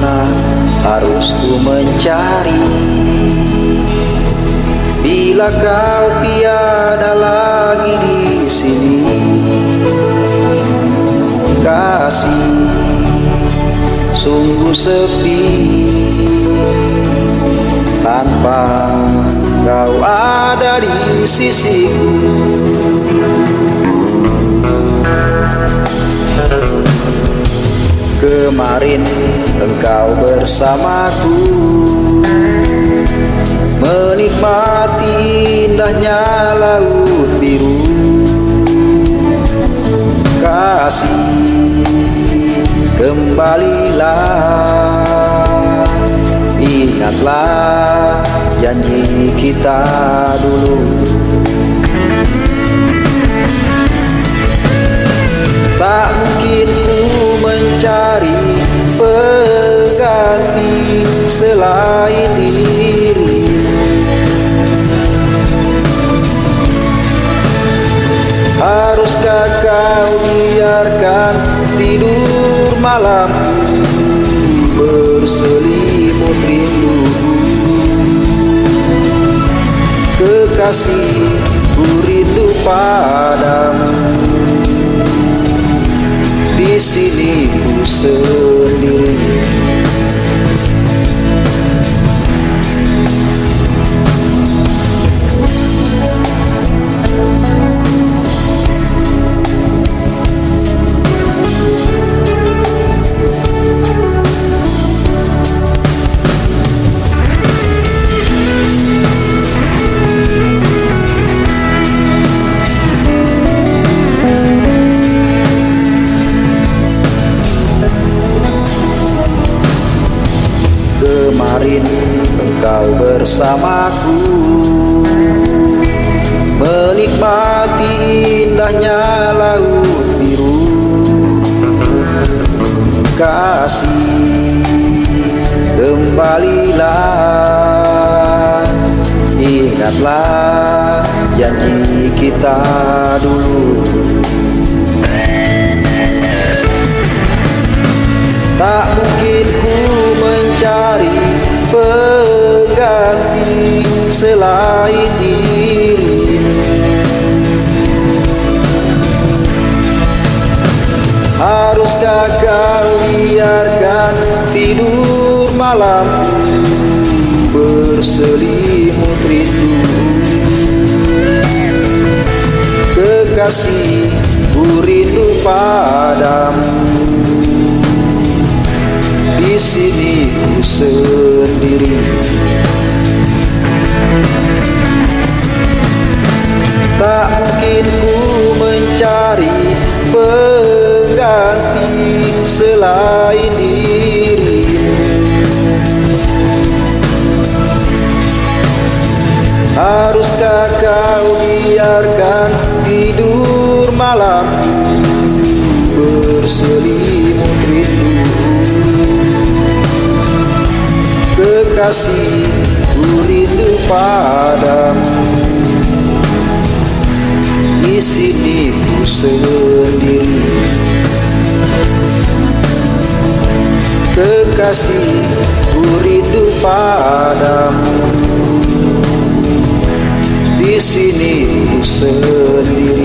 mana harus ku mencari bila kau tiada lagi di sini? Kasih sungguh sepi tanpa kau ada di sisiku. Kemarin engkau bersamaku menikmati indahnya laut biru. Kasih, kembalilah, ingatlah janji kita dulu. Tak mungkin ku mencari pengganti selain diri. Haruskah kau biarkan tidur malam berselimut rindu? Kekasih, ku rindu padamu. Di sini ku sendiri. Kemarin engkau bersamaku menikmati indahnya laut biru. Kasih, kembalilah, ingatlah janji kita dulu. Tak mungkin ku mencari pengganti selain diri. Haruskah kau biarkan tidur malam berselimut rindu? Kekasih, ku rindu padamu. Di sini ku sendiri. Tak mungkin ku mencari pengganti selain diri. Haruskah kau biarkan tidur malam berselimut rindu? Kekasih, ku rindu padamu. Di sini ku sendiri. Kekasih, ku rindu padamu. Di sini ku sendiri.